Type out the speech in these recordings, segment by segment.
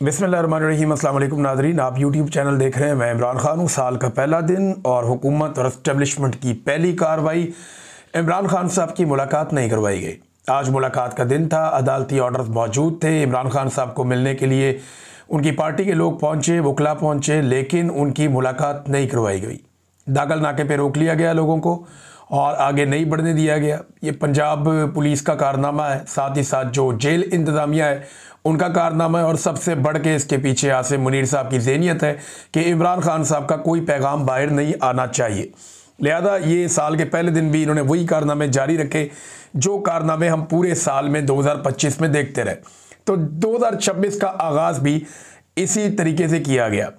बिस्मिल्लाहिर्रहमानिर्रहीम। अस्सलाम वालेकुम नाज़रीन, आप यूट्यूब चैनल देख रहे हैं। मैं इमरान खान हूँ। साल का पहला दिन और हुकूमत और इस्टेब्लिशमेंट की पहली कार्रवाई। इमरान खान साहब की मुलाकात नहीं करवाई गई। आज मुलाकात का दिन था, अदालती ऑर्डर्स मौजूद थे। इमरान खान साहब को मिलने के लिए उनकी पार्टी के लोग पहुँचे, वकला पहुँचे, लेकिन उनकी मुलाकात नहीं करवाई गई। दाखिल नाके पर रोक लिया गया लोगों को और आगे नहीं बढ़ने दिया गया। ये पंजाब पुलिस का कारनामा है, साथ ही साथ जो जेल इंतज़ामिया है उनका कारनामा है, और सबसे बढ़ के इसके पीछे आसिम मुनीर साहब की ज़हनियत है कि इमरान खान साहब का कोई पैगाम बाहर नहीं आना चाहिए। लिहाजा ये साल के पहले दिन भी इन्होंने वही कारनामे जारी रखे जो कारनामे हम पूरे साल में 2025 में देखते रहे। तो 2026 का आगाज़ भी इसी तरीके से किया गया।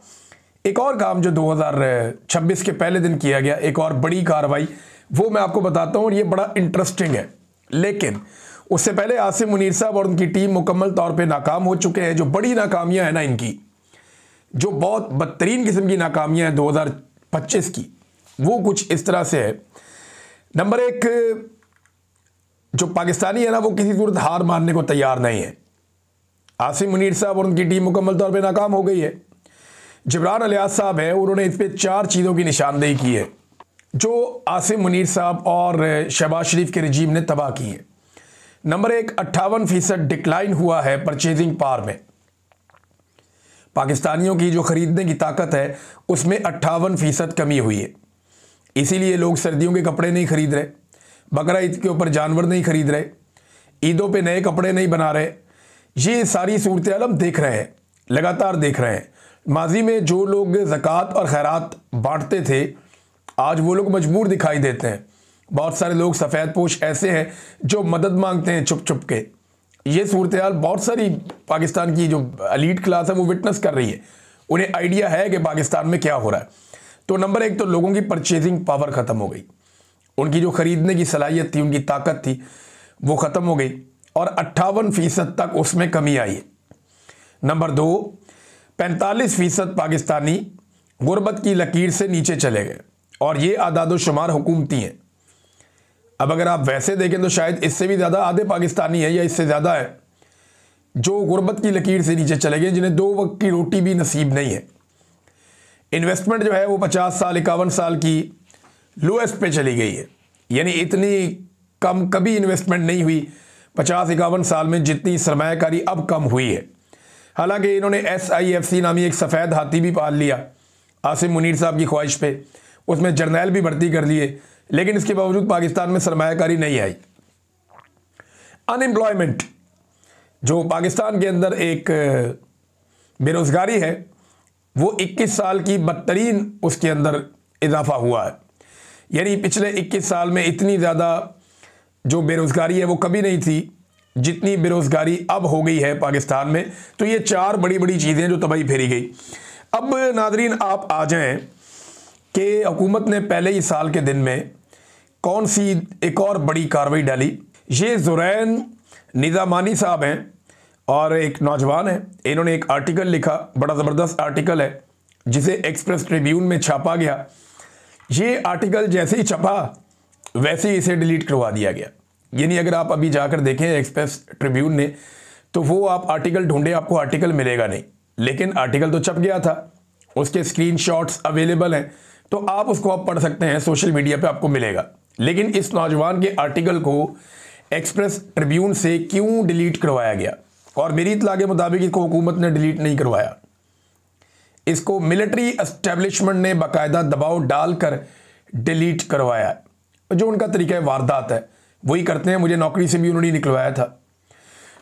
एक और काम जो 2026 के पहले दिन किया गया, एक और बड़ी कार्रवाई, वो मैं आपको बताता हूँ और ये बड़ा इंटरेस्टिंग है। लेकिन उससे पहले आसिम मुनीर साहब और उनकी टीम मुकम्मल तौर पे नाकाम हो चुके हैं। जो बड़ी नाकामियां हैं ना इनकी, जो बहुत बदतरीन किस्म की नाकामियां हैं 2025 की, वो कुछ इस तरह से है। नंबर एक, जो पाकिस्तानी है ना, वो किसी सूरत हार मानने को तैयार नहीं है। आसिम मुनीर साहब और उनकी टीम मुकम्मल तौर पर नाकाम हो गई है। जबरान अलियास साहब है, उन्होंने इस पर 4 चीज़ों की निशानदेही की है जो आसिम मुनीर साहब और शहबाज शरीफ के रजीम ने तबाह की है। नंबर एक, 58% डिक्लाइन हुआ है परचेजिंग पावर में। पाकिस्तानियों की जो खरीदने की ताकत है उसमें 58% कमी हुई है। इसीलिए लोग सर्दियों के कपड़े नहीं खरीद रहे, बकरा ईद के ऊपर जानवर नहीं खरीद रहे, ईदों पे नए कपड़े नहीं बना रहे। ये सारी सूरत हाल हम देख रहे हैं, लगातार देख रहे हैं। माजी में जो लोग ज़कात और खैरात बांटते थे, आज वो लोग मजबूर दिखाई देते हैं। बहुत सारे लोग सफ़ेद पोश ऐसे हैं जो मदद मांगते हैं छुप छुप के। ये सूरत हाल बहुत सारी पाकिस्तान की जो एलीट क्लास है वो विटनेस कर रही है। उन्हें आइडिया है कि पाकिस्तान में क्या हो रहा है। तो नंबर एक, तो लोगों की परचेजिंग पावर ख़त्म हो गई। उनकी जो ख़रीदने की सलाहियत थी, उनकी ताकत थी, वो ख़त्म हो गई और 58% तक उसमें कमी आई है। नंबर दो, 45% पाकिस्तानी गुर्बत की लकीर से नीचे चले गए और ये आदादो शुमार हुकूमती हैं। अब अगर आप वैसे देखें तो शायद इससे भी ज़्यादा आधे पाकिस्तानी है या इससे ज़्यादा है जो गुर्बत की लकीर से नीचे चले गए, जिन्हें 2 वक्त की रोटी भी नसीब नहीं है। इन्वेस्टमेंट जो है वो 50 साल 51 साल की लोएस्ट पे चली गई है। यानी इतनी कम कभी इन्वेस्टमेंट नहीं हुई 50-51 साल में जितनी सरमायाकारी अब कम हुई है। हालांकि इन्होंने SIFC नामी एक सफ़ेद हाथी भी पाल लिया आसिम मुनीर साहब की ख्वाहिश पे, उसमें जर्नैल भी भर्ती कर लिए, लेकिन इसके बावजूद पाकिस्तान में सरमायाकारी नहीं आई। अनएम्प्लॉयमेंट, जो पाकिस्तान के अंदर एक बेरोज़गारी है, वो 21 साल की बदतरीन उसके अंदर इजाफा हुआ है। यानी पिछले 21 साल में इतनी ज़्यादा जो बेरोज़गारी है वो कभी नहीं थी जितनी बेरोज़गारी अब हो गई है पाकिस्तान में। तो ये 4 बड़ी बड़ी चीज़ें जो तबाही फेरी गई। अब नाजरीन आप आ जाएं कि हुकूमत ने पहले ही साल के दिन में कौन सी एक और बड़ी कार्रवाई डाली। ये ज़ुरैन निज़ामानी साहब हैं और एक नौजवान है। इन्होंने एक आर्टिकल लिखा, बड़ा ज़बरदस्त आर्टिकल है जिसे एक्सप्रेस ट्रिब्यून में छापा गया। ये आर्टिकल जैसे ही छपा वैसे ही इसे डिलीट करवा दिया गया। यानी अगर आप अभी जाकर देखें एक्सप्रेस ट्रिब्यून ने, तो वो आप आर्टिकल ढूंढे, आपको आर्टिकल मिलेगा नहीं। लेकिन आर्टिकल तो छप गया था, उसके स्क्रीनशॉट्स अवेलेबल हैं, तो आप उसको आप पढ़ सकते हैं, सोशल मीडिया पे आपको मिलेगा। लेकिन इस नौजवान के आर्टिकल को एक्सप्रेस ट्रिब्यून से क्यों डिलीट करवाया गया? और मेरी इत्तला के मुताबिक इसको हुकूमत ने डिलीट नहीं करवाया, इसको मिलिट्री एस्टेब्लिशमेंट ने बाकायदा दबाव डालकर डिलीट करवाया। जो उनका तरीका वारदात है वही करते हैं। मुझे नौकरी से भी उन्होंने निकलवाया था।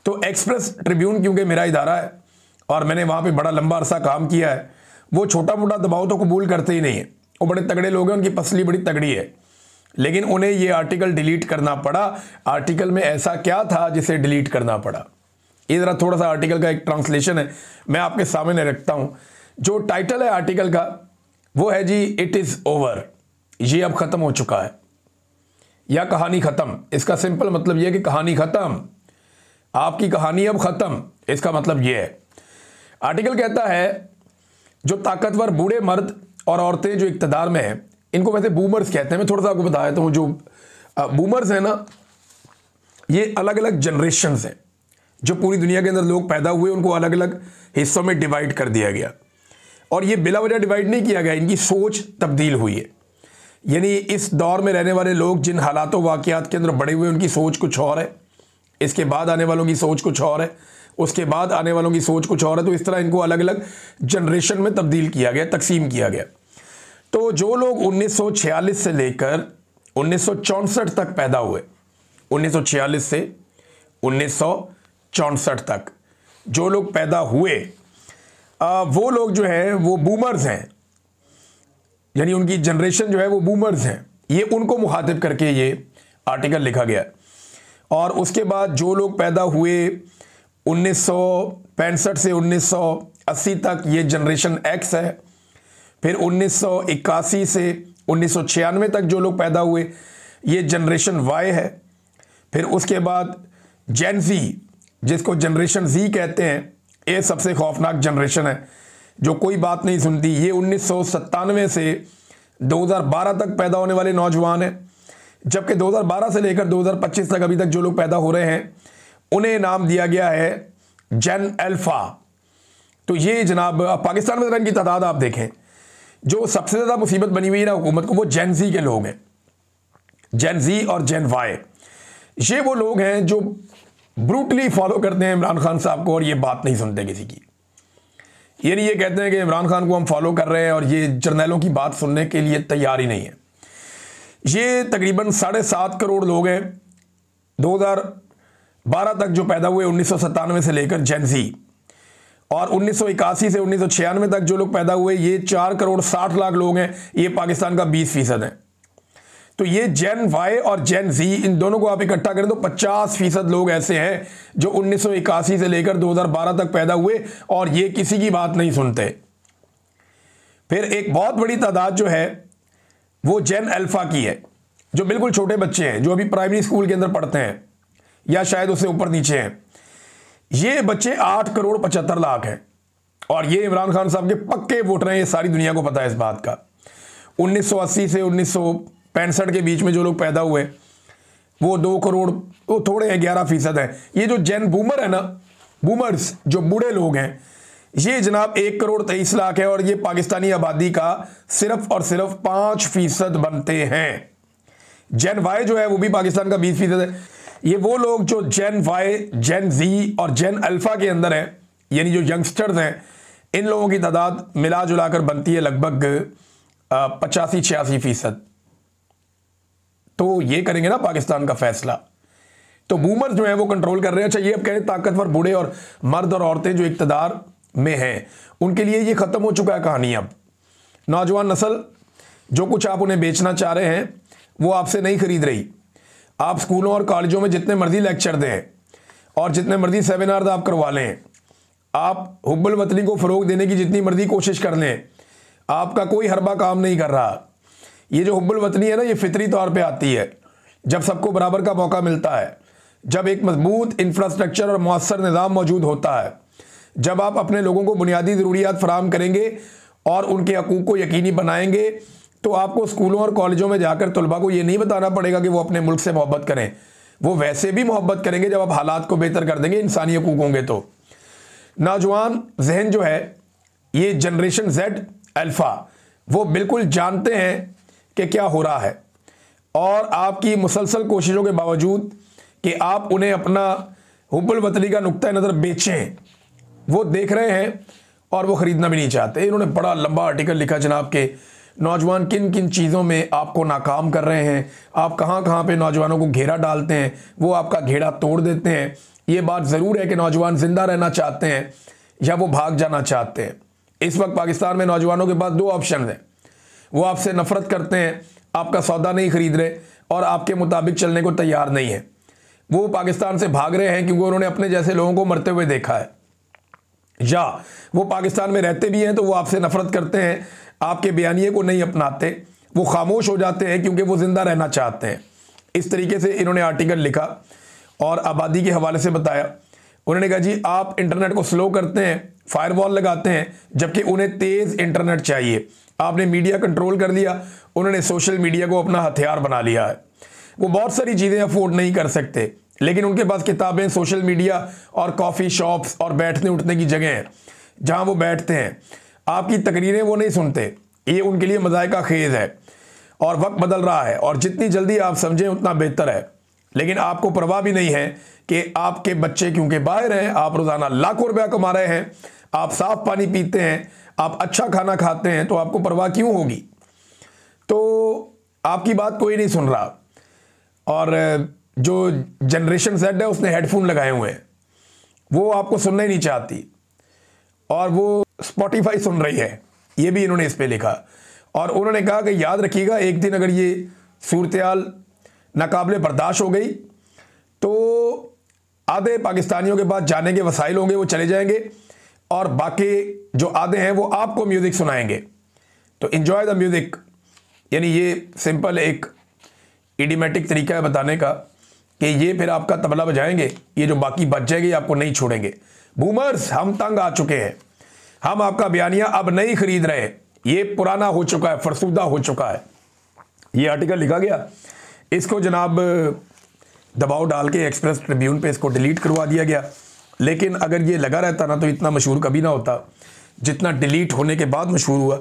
तो एक्सप्रेस ट्रिब्यून क्योंकि मेरा इदारा है और मैंने वहाँ पे बड़ा लंबा अरसा काम किया है, वो छोटा मोटा दबाव तो कबूल करते ही नहीं है। वो बड़े तगड़े लोग हैं, उनकी पसली बड़ी तगड़ी है, लेकिन उन्हें ये आर्टिकल डिलीट करना पड़ा। आर्टिकल में ऐसा क्या था जिसे डिलीट करना पड़ा? ये ज़रा थोड़ा सा आर्टिकल का एक ट्रांसलेशन है, मैं आपके सामने रखता हूँ। जो टाइटल है आर्टिकल का वो है जी, इट इज़ ओवर, ये अब ख़त्म हो चुका है, या कहानी ख़त्म। इसका सिंपल मतलब ये है कि कहानी ख़त्म, आपकी कहानी अब ख़त्म। इसका मतलब ये है, आर्टिकल कहता है जो ताकतवर बूढ़े मर्द और औरतें जो इक़्तिदार में हैं, इनको वैसे बूमर्स कहते हैं। मैं थोड़ा सा आपको बता देता हूँ, जो बूमर्स हैं ना, ये अलग अलग जनरेशन्स हैं। जो पूरी दुनिया के अंदर लोग पैदा हुए उनको अलग अलग हिस्सों में डिवाइड कर दिया गया। और ये बिला वजह डिवाइड नहीं किया गया, इनकी सोच तब्दील हुई है। यानी इस दौर में रहने वाले लोग जिन हालातों वाक़यात के अंदर बड़े हुए उनकी सोच कुछ और है, इसके बाद आने वालों की सोच कुछ और है, उसके बाद आने वालों की सोच कुछ और है। तो इस तरह इनको अलग अलग जनरेशन में तब्दील किया गया, तकसीम किया गया। तो जो लोग 1946 से लेकर 1964 तक पैदा हुए, 1946 से 1964 तक जो लोग पैदा हुए, वो लोग जो हैं वो बूमर्स हैं, यानी उनकी जनरेशन जो है वो बूमर्स हैं। ये उनको मुखातिब करके ये आर्टिकल लिखा गया। और उसके बाद जो लोग पैदा हुए 1965 से 1980 तक, ये जनरेशन एक्स है। फिर 1981 से 1996 तक जो लोग पैदा हुए, ये जनरेशन वाई है। फिर उसके बाद जेन जी, जिसको जनरेशन जी कहते हैं, ये सबसे खौफनाक जनरेशन है जो कोई बात नहीं सुनती। ये 1997 से 2012 तक पैदा होने वाले नौजवान हैं, जबकि 2012 से लेकर 2025 तक अभी तक जो लोग पैदा हो रहे हैं उन्हें नाम दिया गया है जेन अल्फा। तो ये जनाब पाकिस्तान में इनकी तादाद आप देखें, जो सबसे ज़्यादा मुसीबत बनी हुई है ना हुकूमत को, वो जेन जी के लोग हैं। जेन जी और जेन वाई, ये वो लोग हैं जो ब्रूटली फॉलो करते हैं इमरान खान साहब को और ये बात नहीं सुनते किसी की। यानी ये कहते हैं कि इमरान खान को हम फॉलो कर रहे हैं और ये जर्नैलों की बात सुनने के लिए तैयार ही नहीं है। ये तकरीबन 7.5 करोड़ लोग हैं 2012 तक जो पैदा हुए 1997 से लेकर जेन जी, और 1981 से 1996 तक जो लोग पैदा हुए ये 4 करोड़ 60 लाख लोग हैं। ये पाकिस्तान का 20% है। तो ये जेन वाई और जेन जी, इन दोनों को आप इकट्ठा करें तो 50% लोग ऐसे हैं जो 1981 से लेकर 2012 तक पैदा हुए और ये किसी की बात नहीं सुनते। फिर एक बहुत बड़ी तादाद जो है वो जेन अल्फा की है, जो बिल्कुल छोटे बच्चे हैं, जो अभी प्राइमरी स्कूल के अंदर पढ़ते हैं या शायद उससे ऊपर नीचे हैं। ये बच्चे 8 करोड़ 75 लाख हैं और ये इमरान खान साहब के पक्के वोटर हैं। ये सारी दुनिया को पता है इस बात का। 1980 से 1965 के बीच में जो लोग पैदा हुए वो 2 करोड़, वो थोड़े हैं, 11% हैं। ये जो जेन बूमर है ना, बूमर्स जो बूढ़े लोग हैं, ये जनाब 1 करोड़ 23 लाख है और ये पाकिस्तानी आबादी का सिर्फ और सिर्फ 5% बनते हैं। जेन वाई जो है वो भी पाकिस्तान का 20% है। ये वो लोग जो जेन वाई, जेन जी और जेन अल्फा के अंदर है, यानी जो यंगस्टर्स हैं, इन लोगों की तादाद मिला जुला कर बनती है लगभग 85-86%। तो ये करेंगे ना पाकिस्तान का फैसला। तो बूमर जो है वो कंट्रोल कर रहे हैं। अच्छा, ये अब कह रहे हैं ताकतवर बूढ़े और मर्द और औरतें जो इक़्तिदार में हैं उनके लिए ये ख़त्म हो चुका है कहानी। अब नौजवान नस्ल जो कुछ आप उन्हें बेचना चाह रहे हैं वो आपसे नहीं खरीद रही। आप स्कूलों और कॉलेजों में जितने मर्जी लेक्चर दें और जितने मर्जी सेमिनार आप करवा लें, आप हुब्बुल वतनी को फ़रोग देने की जितनी मर्जी कोशिश कर लें, आपका कोई हरबा काम नहीं कर रहा। ये जो हुब्बुल वतनी है ना, ये फितरी तौर पे आती है जब सबको बराबर का मौका मिलता है, जब एक मजबूत इंफ्रास्ट्रक्चर और मौसर निज़ाम मौजूद होता है, जब आप अपने लोगों को बुनियादी ज़रूरियात फराहम करेंगे और उनके हकूक़ को यकीनी बनाएंगे, तो आपको स्कूलों और कॉलेजों में जाकर तलबा को ये नहीं बताना पड़ेगा कि वो अपने मुल्क से मोहब्बत करें। वो वैसे भी मोहब्बत करेंगे जब आप हालात को बेहतर कर देंगे, इंसानी हकूक़ होंगे। तो नौजवान जहन जो है, ये जनरेशन जेड अल्फ़ा, वो बिल्कुल जानते हैं कि क्या हो रहा है और आपकी मुसलसल कोशिशों के बावजूद कि आप उन्हें अपना हुब्बुल वतनी का नुक्ता नज़र बेचें, वो देख रहे हैं और वो ख़रीदना भी नहीं चाहते। इन्होंने बड़ा लंबा आर्टिकल लिखा जनाब के नौजवान किन किन चीज़ों में आपको नाकाम कर रहे हैं, आप कहाँ कहाँ पे नौजवानों को घेरा डालते हैं, वो आपका घेरा तोड़ देते हैं। ये बात ज़रूर है कि नौजवान ज़िंदा रहना चाहते हैं या वो भाग जाना चाहते हैं। इस वक्त पाकिस्तान में नौजवानों के पास 2 ऑप्शन हैं। वो आपसे नफ़रत करते हैं, आपका सौदा नहीं खरीद रहे और आपके मुताबिक चलने को तैयार नहीं है। वो पाकिस्तान से भाग रहे हैं क्योंकि उन्होंने अपने जैसे लोगों को मरते हुए देखा है, या वो पाकिस्तान में रहते भी हैं तो वो आपसे नफ़रत करते हैं, आपके बयानिए को नहीं अपनाते, वो खामोश हो जाते हैं क्योंकि वो ज़िंदा रहना चाहते हैं। इस तरीके से इन्होंने आर्टिकल लिखा और आबादी के हवाले से बताया। उन्होंने कहा जी आप इंटरनेट को स्लो करते हैं, फायरवॉल लगाते हैं, जबकि उन्हें तेज़ इंटरनेट चाहिए। आपने मीडिया कंट्रोल कर लिया, उन्होंने सोशल मीडिया को अपना हथियार बना लिया है। वो बहुत सारी चीज़ें अफोर्ड नहीं कर सकते, लेकिन उनके पास किताबें, सोशल मीडिया और कॉफ़ी शॉप्स और बैठने उठने की जगह है जहां वो बैठते हैं। आपकी तकरीरें वो नहीं सुनते, ये उनके लिए मज़ायका खेज़ है। और वक्त बदल रहा है और जितनी जल्दी आप समझें उतना बेहतर है। लेकिन आपको परवाह भी नहीं है कि आपके बच्चे क्योंकि बाहर हैं, आप रोज़ाना लाखों रुपया कमा रहे हैं, आप साफ पानी पीते हैं, आप अच्छा खाना खाते हैं, तो आपको परवाह क्यों होगी? तो आपकी बात कोई नहीं सुन रहा। और जो जनरेशन Z है उसने हेडफोन लगाए हुए हैं, वो आपको सुनना ही नहीं चाहती और वो स्पॉटिफाई सुन रही है, ये भी इन्होंने इस पे लिखा। और उन्होंने कहा कि याद रखिएगा, एक दिन अगर ये सूरत-ए-हाल नाकाबिले बर्दाश्त हो गई तो आधे पाकिस्तानियों के पास जाने के वसाइल होंगे, वो चले जाएंगे और बाकी जो आधे हैं वो आपको म्यूज़िक सुनाएंगे। तो इन्जॉय द म्यूज़िक। यानी ये सिंपल एक इडियोमेटिक तरीका है बताने का कि ये फिर आपका तबला बजाएंगे, ये जो बाकी बच जाएंगे आपको नहीं छोड़ेंगे। बूमर्स, हम तंग आ चुके हैं, हम आपका बयानिया अब नहीं खरीद रहे, ये पुराना हो चुका है, फरसुदा हो चुका है। ये आर्टिकल लिखा गया, इसको जनाब दबाव डाल के एक्सप्रेस ट्रिब्यून पे इसको डिलीट करवा दिया गया। लेकिन अगर ये लगा रहता ना तो इतना मशहूर कभी ना होता जितना डिलीट होने के बाद मशहूर हुआ।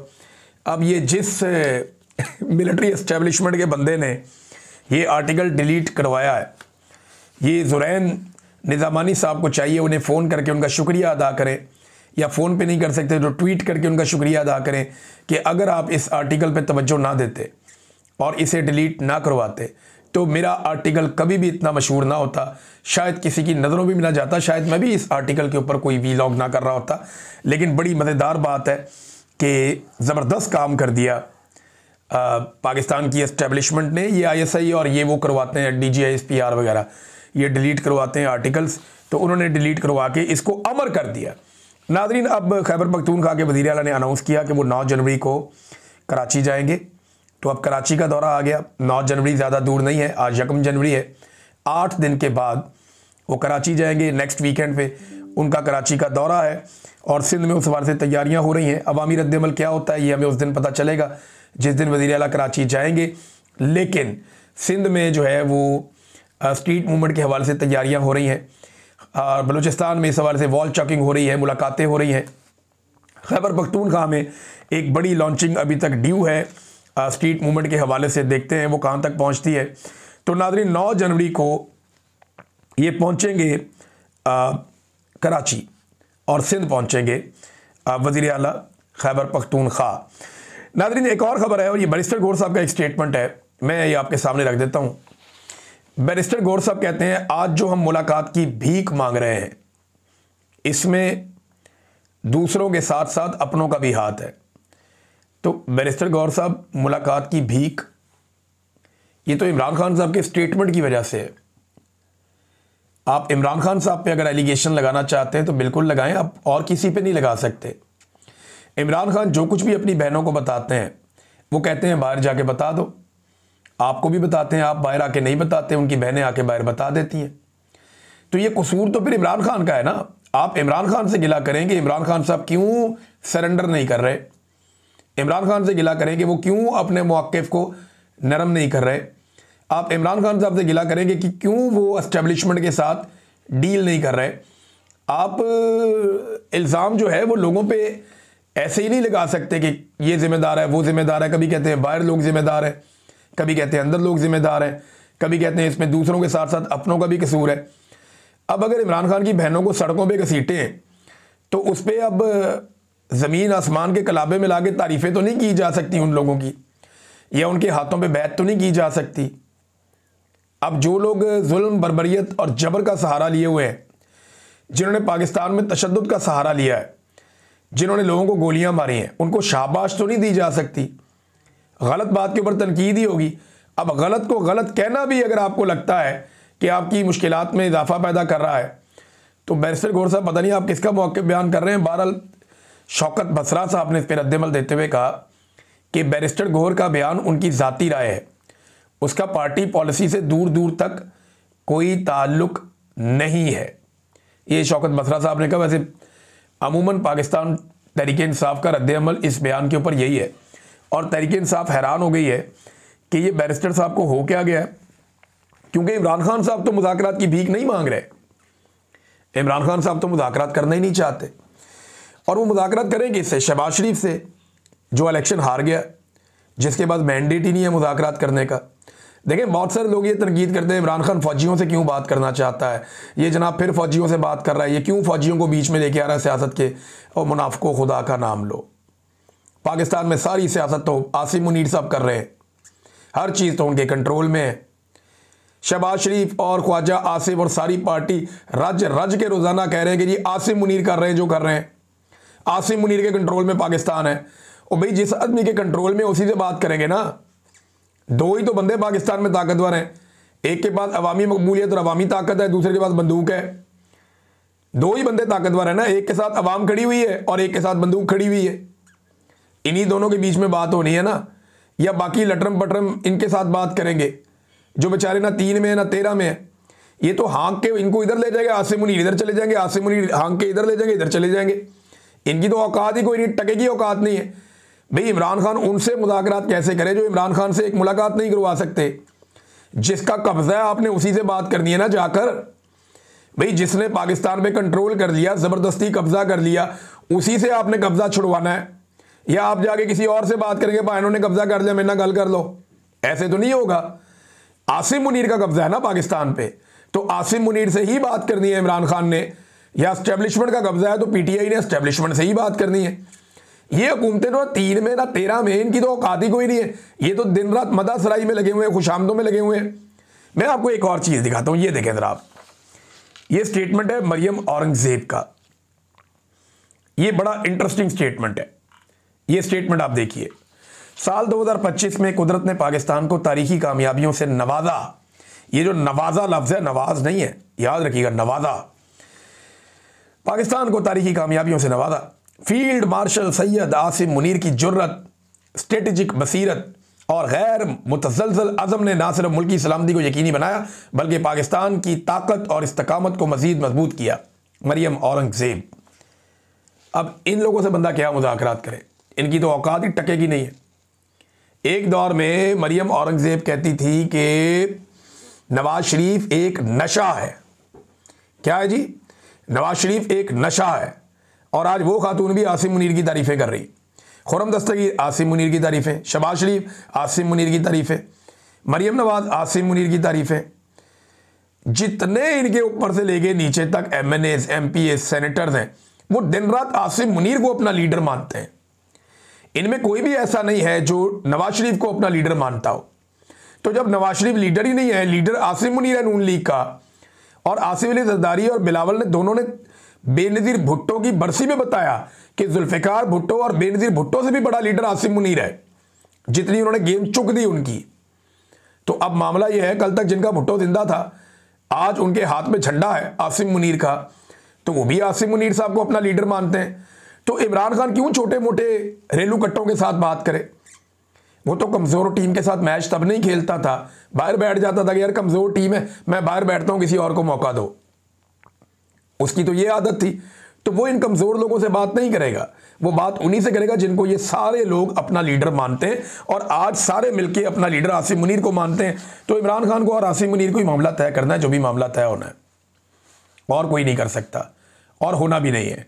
अब ये जिस मिलिट्री एस्टेब्लिशमेंट के बंदे ने ये आर्टिकल डिलीट करवाया है, ये ज़ुरैन निज़ामानी साहब को चाहिए उन्हें फ़ोन करके उनका शुक्रिया अदा करें, या फ़ोन पे नहीं कर सकते तो ट्वीट करके उनका शुक्रिया अदा करें कि अगर आप इस आर्टिकल पे तवज्जो ना देते और इसे डिलीट ना करवाते तो मेरा आर्टिकल कभी भी इतना मशहूर ना होता, शायद किसी की नज़रों में भी ना जाता, शायद मैं भी इस आर्टिकल के ऊपर कोई वीलॉग ना कर रहा होता। लेकिन बड़ी मज़ेदार बात है कि ज़बरदस्त काम कर दिया पाकिस्तान की एस्टेब्लिशमेंट ने। ये ISI और ये वो करवाते हैं, DGISPR वगैरह, ये डिलीट करवाते हैं आर्टिकल्स, तो उन्होंने डिलीट करवा के इसको अमर कर दिया। नाज़रीन, अब खैबर पख्तूनख्वा के वज़ीर आला ने अनाउंस किया कि वो 9 जनवरी को कराची जाएंगे। तो अब कराची का दौरा आ गया। 9 जनवरी ज़्यादा दूर नहीं है, आज 1 जनवरी है। 8 दिन के बाद वो कराची जाएंगे। नेक्स्ट वीकेंड पे उनका कराची का दौरा है और सिंध में उस हवाले से तैयारियां हो रही हैं। अवामी रद्द-ए-अमल क्या होता है ये हमें उस दिन पता चलेगा जिस दिन वज़ीर आला कराची जाएंगे। लेकिन सिंध में जो है वो स्ट्रीट मूवमेंट के हवाले से तैयारियाँ हो रही हैं। बलूचिस्तान में इस हवाले से वॉल चॉकिंग हो रही है, मुलाकातें हो रही हैं। खैबर पख्तूनख्वा में एक बड़ी लॉन्चिंग अभी तक ड्यू है स्ट्रीट मूवमेंट के हवाले से, देखते हैं वो कहाँ तक पहुँचती है। तो नाज़रीन, 9 जनवरी को ये पहुँचेंगे कराची और सिंध पहुँचेंगे वज़ीर आला खैबर पख्तूनख्वा। नाज़रीन, एक और ख़बर है और ये बैरिस्टर गौहर साहब का एक स्टेटमेंट है, मैं ये आपके सामने रख देता हूँ। बैरिस्टर गौहर साहब कहते हैं आज जो हम मुलाकात की भीख मांग रहे हैं इसमें दूसरों के साथ साथ अपनों का भी हाथ है। तो बैरिस्टर गौहर साहब, मुलाकात की भीख, ये तो इमरान खान साहब के स्टेटमेंट की वजह से है। आप इमरान खान साहब पे अगर एलिगेशन लगाना चाहते हैं तो बिल्कुल लगाएं, आप और किसी पे नहीं लगा सकते। इमरान खान जो कुछ भी अपनी बहनों को बताते हैं वो कहते हैं बाहर जाके बता दो। आपको भी बताते हैं, आप बाहर आके नहीं बताते, उनकी बहनें आके बाहर बता देती हैं। तो ये कसूर तो फिर इमरान खान का है ना। आप इमरान खान से गिला करेंगे इमरान खान साहब क्यों सरेंडर नहीं कर रहे, इमरान खान से गिला करेंगे वो क्यों अपने मौक़िफ़ को नरम नहीं कर रहे। आप इमरान खान साहब से गिला करेंगे कि क्यों वो एस्टेब्लिशमेंट के साथ डील नहीं कर रहे। आप इल्ज़ाम जो है वो लोगों पे ऐसे ही नहीं लगा सकते कि ये ज़िम्मेदार है, वो ज़िम्मेदार है। कभी कहते हैं बाहर लोग ज़िम्मेदार हैं, कभी कहते हैं अंदर लोग ज़िम्मेदार हैं, कभी कहते हैं इसमें दूसरों के साथ साथ अपनों का भी कसूर है। अब अगर इमरान खान की बहनों को सड़कों पे घसीटें तो उस पर अब ज़मीन आसमान के कलाबे में लाके तारीफ़ें तो नहीं की जा सकती उन लोगों की, या उनके हाथों पे बैत तो नहीं की जा सकती। अब जो लोग जुल्म, बर्बरियत और जबर का सहारा लिए हुए हैं, जिन्होंने पाकिस्तान में तशद्दुद का सहारा लिया है, जिन्होंने लोगों को गोलियां मारी हैं, उनको शाबाश तो नहीं दी जा सकती। गलत बात के ऊपर तनकीद ही होगी। अब गलत को गलत कहना भी अगर आपको लगता है कि आपकी मुश्किलात में इजाफा पैदा कर रहा है तो बैरिस्टर गौहर साहब, पता नहीं आप किसका मौक़िफ़ बयान कर रहे हैं। बहरहाल शौकत बसरा साहब ने इस पर रद्द-ए-अमल देते हुए कहा कि बैरिस्टर गौहर का बयान उनकी ज़ाती राय है, उसका पार्टी पॉलिसी से दूर दूर तक कोई ताल्लुक नहीं है। ये शौकत बसरा साहब ने कहा। वैसे अमूमन पाकिस्तान तहरीक-ए-इंसाफ का रद्द-ए-अमल इस बयान के ऊपर यही है और तहरीक-ए-इंसाफ हैरान हो गई है कि ये बैरिस्टर साहब को हो क्या गया है क्योंकि इमरान खान साहब तो मुज़ाकरात की भीख नहीं मांग रहे। इमरान खान साहब तो मुज़ाकरात करना ही नहीं चाहते, और वो मुज़ाकरात करेंगे इससे, शहबाज शरीफ से, जो इलेक्शन हार गया, जिसके बाद मैंडेट ही नहीं है मुज़ाकरात करने का। देखें, बहुत सारे लोग ये तनकीद करते हैं इमरान खान फ़ौजियों से क्यों बात करना चाहता है, ये जनाब फिर फ़ौजियों से बात कर रहा है, ये क्यों फ़ौजियों को बीच में लेके आ रहा है सियासत के। और मुनाफिको, खुदा का नाम लो, पाकिस्तान में सारी सियासत तो आसिम मुनीर साहब कर रहे हैं, हर चीज़ तो उनके कंट्रोल में है। शहबाज शरीफ और ख्वाजा आसिफ और सारी पार्टी रज रज के रोज़ाना कह रहे हैं कि जी आसिम मुनीर कर रहे हैं जो कर रहे हैं, आसिम मुनीर के कंट्रोल में पाकिस्तान है। और भाई जिस आदमी के कंट्रोल में उसी से बात करेंगे ना। दो ही तो बंदे पाकिस्तान में ताकतवर हैं, एक के पास अवामी मकबूलियत और अवामी ताकत है, दूसरे के पास बंदूक है। दो ही बंदे ताकतवर है ना, एक के साथ अवाम खड़ी हुई है और एक के साथ बंदूक खड़ी हुई है। इन्हीं दोनों के बीच में बात होनी है ना, या बाकी लटरम पटरम इनके साथ बात करेंगे जो बेचारे ना 3 में है ना 13 में है। ये तो हाँक के इनको इधर ले जाएंगे, आसिम मुनीर इधर चले जाएंगे, आसिम मुनीर हाँक के इधर ले जाएंगे, इधर चले जाएंगे। इनकी तो औकात ही कोई नहीं, टके की औकात नहीं है। भाई इमरान खान उनसे मुज़ाकरात कैसे करे जो इमरान खान से एक मुलाकात नहीं करवा सकते। जिसका कब्जा है आपने उसी से बात करनी है ना जाकर। भाई जिसने पाकिस्तान पे कंट्रोल कर लिया, ज़बरदस्ती कब्जा कर लिया, उसी से आपने कब्जा छुड़वाना है। या आप जाके किसी और से बात करेंगे, भाई इन्होंने कब्जा कर लिया, मेरे ना गल कर लो, ऐसे तो नहीं होगा। आसिम मुनीर का कब्जा है ना पाकिस्तान पे, तो आसिम मुनीर से ही बात करनी है इमरान खान ने। या एस्टेब्लिशमेंट का कब्जा है तो पीटीआई ने एस्टेब्लिशमेंट से ही बात करनी है। ये हुकूमतें ना 3 में ना 13 में, इनकी तो औकात ही कोई नहीं है। ये तो दिन रात मदा सराई में लगे हुए हैं, खुशामदों में लगे हुए हैं। मैं आपको एक और चीज़ दिखाता हूँ, ये देखें जरा आप, ये स्टेटमेंट है मरियम औरंगजेब का। ये बड़ा इंटरेस्टिंग स्टेटमेंट है। ये स्टेटमेंट आप देखिए, साल 2025 में कुदरत ने पाकिस्तान को तारीखी कामयाबियों से नवाजा। ये जो नवाजा लफ्ज़ है, नवाज नहीं है, याद रखिएगा, नवाजा। पाकिस्तान को तारीखी कामयाबियों से नवाजा। फील्ड मार्शल सैयद आसिम मुनीर की जुर्रत, स्ट्रेटेजिक बसीरत और गैर मुतज़लज़ल अज़म ने ना सिर्फ मुल्की सलामती को यकीनी बनाया बल्कि पाकिस्तान की ताकत और इस्तकामत को मज़ीद मजबूत किया। मरियम औरंगजेब। अब इन लोगों से बंदा क्या मुज़ाकरात करे, इनकी तो औकात ही टके की नहीं है। एक दौर में मरियम औरंगजेब कहती थी कि नवाज शरीफ एक नशा है। क्या है जी? नवाज शरीफ एक नशा है। और आज वो खातून भी आसिम मुनीर की तारीफ़ें कर रही। खुर्रम दस्तगीर आसिम मुनीर की तारीफ़ें, शहबाज शरीफ आसिम मुनीर की तारीफ़ें, मरियम नवाज आसिम मुनीर की तारीफ़ें। जितने इनके ऊपर से लेके नीचे तक MNAs, MPs, सेनेटर्स हैं, वो दिन रात आसिम मुनीर को अपना लीडर मानते हैं। इनमें कोई भी ऐसा नहीं है जो नवाज शरीफ को अपना लीडर मानता हो। तो जब नवाज शरीफ लीडर ही नहीं है, लीडर आसिम मुनीर है नून लीग का, और आसिफ अली जरदारी और बिलावल ने दोनों ने बेनज़ीर भुट्टो की बरसी में बताया कि जुल्फ़िकार भुट्टो और बेनज़ीर भुट्टो से भी बड़ा लीडर आसिम मुनीर है, जितनी उन्होंने गेम चुक दी उनकी। तो अब मामला यह है, कल तक जिनका भुट्टो जिंदा था, आज उनके हाथ में झंडा है आसिम मुनीर का, तो वो भी आसिम मुनीर साहब को अपना लीडर मानते हैं। तो इमरान खान क्यों छोटे मोटे रेलू कट्टों के साथ बात करे? वो तो कमज़ोर टीम के साथ मैच तब नहीं खेलता था, बाहर बैठ जाता था कि यार कमज़ोर टीम है, मैं बाहर बैठता हूँ, किसी और को मौका दो। उसकी तो ये आदत थी। तो वो इन कमज़ोर लोगों से बात नहीं करेगा, वो बात उन्हीं से करेगा जिनको ये सारे लोग अपना लीडर मानते हैं। और आज सारे मिलके अपना लीडर आसिम मुनीर को मानते हैं। तो इमरान खान को और आसिम मुनीर को ही मामला तय करना है, जो भी मामला तय होना है, और कोई नहीं कर सकता और होना भी नहीं है।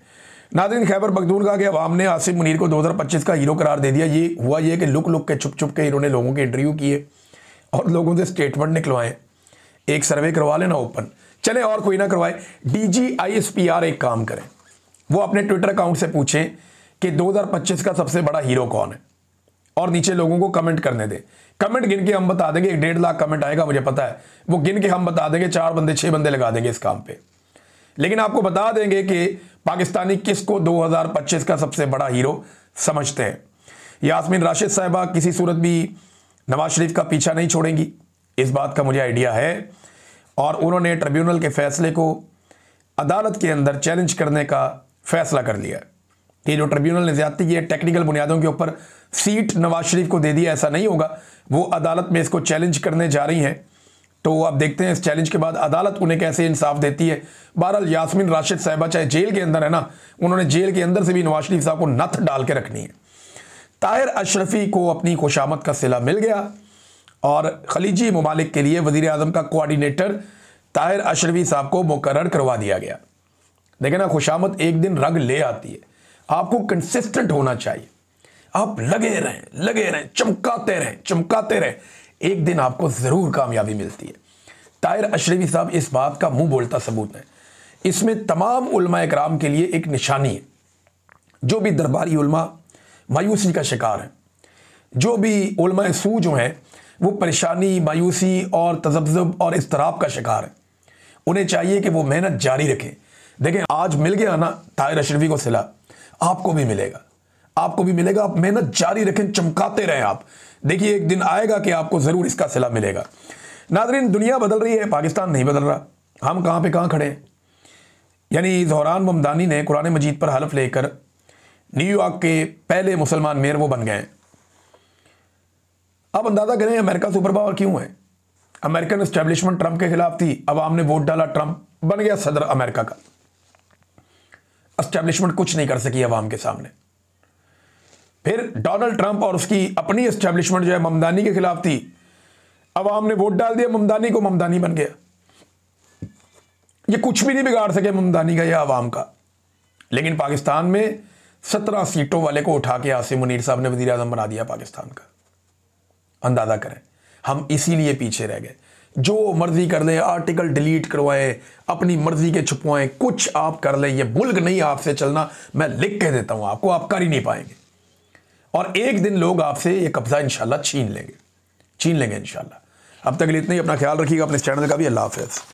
नाज़रीन, खैबर पख्तूनख्वा के अवाम ने आसिम मुनीर को 2025 का हीरो करार दे दिया। ये हुआ ये कि लुक लुक के छुप छुप के इन्होंने लोगों के इंटरव्यू किए और लोगों से स्टेटमेंट निकलवाए। एक सर्वे करवा लेना ओपन, चले और कोई ना करवाए, DGISPR एक काम करें, वो अपने ट्विटर अकाउंट से पूछें कि 2025 का सबसे बड़ा हीरो कौन है, और नीचे लोगों को कमेंट करने दें। कमेंट गिन के हम बता देंगे, 1.5 लाख कमेंट आएगा मुझे पता है, वो गिन के हम बता देंगे, 4 बंदे 6 बंदे लगा देंगे इस काम पे। लेकिन आपको बता देंगे कि पाकिस्तानी किसको 2025 का सबसे बड़ा हीरो समझते हैं। यास्मीन राशिद साहिबा किसी सूरत भी नवाज शरीफ का पीछा नहीं छोड़ेंगी, इस बात का मुझे आइडिया है, और उन्होंने ट्रिब्यूनल के फैसले को अदालत के अंदर चैलेंज करने का फैसला कर लिया है कि जो ट्रिब्यूनल ने ज्यादती की है, टेक्निकल बुनियादों के ऊपर सीट नवाज शरीफ को दे दिया, ऐसा नहीं होगा। वो अदालत में इसको चैलेंज करने जा रही हैं, तो आप देखते हैं इस चैलेंज के बाद अदालत उन्हें कैसे इंसाफ देती है। बहरहाल यास्मीन राशिद साहिबा चाहे जेल के अंदर है ना, उन्होंने जेल के अंदर से भी नवाज शरीफ साहब को नथ डाल के रखनी है। ताहिर अशरफी को अपनी खुशामद का सिला मिल गया और खलीजी ममालिक के लिए वज़ीर आज़म का कोऑर्डिनेटर ताहिर अशरफी साहब को मुकर्रर करवा दिया गया। देखें ना, खुशामद एक दिन रंग ले आती है। आपको कंसिस्टेंट होना चाहिए, आप लगे रहें, चमकाते रहें, एक दिन आपको ज़रूर कामयाबी मिलती है। ताहिर अशरफी साहब इस बात का मुंह बोलता सबूत है। इसमें तमाम उलमा इकराम के लिए एक निशानी है। जो भी दरबारी उलमा मायूसी का शिकार हैं, जो भी उलमा सू जो हैं वो परेशानी, मायूसी और तज़ब्ज़ुब और इज़्तिराब का शिकार है, उन्हें चाहिए कि वो मेहनत जारी रखें। देखें, आज मिल गया ना ताहिर अशरफी को सिला, आपको भी मिलेगा, आप मेहनत जारी रखें, चमकाते रहें। आप देखिए एक दिन आएगा कि आपको ज़रूर इसका सिला मिलेगा। नाज़रीन, दुनिया बदल रही है, पाकिस्तान नहीं बदल रहा। हम कहाँ पे कहाँ खड़े हैं। यानी ज़ोहरान ममदानी ने कुरान मजीद पर हलफ लेकर न्यूयॉर्क के पहले मुसलमान मेयर वो बन गए हैं। अब अंदाज़ा करें अमेरिका सुपर पावर क्यों है। अमेरिकन एस्टेब्लिशमेंट ट्रंप के खिलाफ थी, अब आम ने वोट डाला, ट्रंप बन गया सदर अमेरिका का। एस्टेब्लिशमेंट कुछ नहीं कर सकी अवाम के सामने। फिर डोनाल्ड ट्रंप और उसकी अपनी एस्टेब्लिशमेंट जो है ममदानी के खिलाफ थी, अवाम ने वोट डाल दिया ममदानी को, ममदानी बन गया। ये कुछ भी नहीं बिगाड़ सके ममदानी का या अवाम का। लेकिन पाकिस्तान में 17 सीटों वाले को उठा के आसिम मुनीर साहब ने वज़ीर आज़म बना दिया पाकिस्तान का। अंदाज़ा करें, हम इसीलिए पीछे रह गए। जो मर्जी कर लें, आर्टिकल डिलीट करवाएं, अपनी मर्जी के छुपवाएं, कुछ आप कर लें, ये मुल्क नहीं आपसे चलना। मैं लिख के देता हूं आपको, आप कर ही नहीं पाएंगे। और एक दिन लोग आपसे ये कब्जा इंशाल्लाह छीन लेंगे इंशाल्लाह। अब तक के लिए इतना ही। अपना ख्याल रखिएगा, अपने चैनल का भी। अल्लाह हाफ़िज़।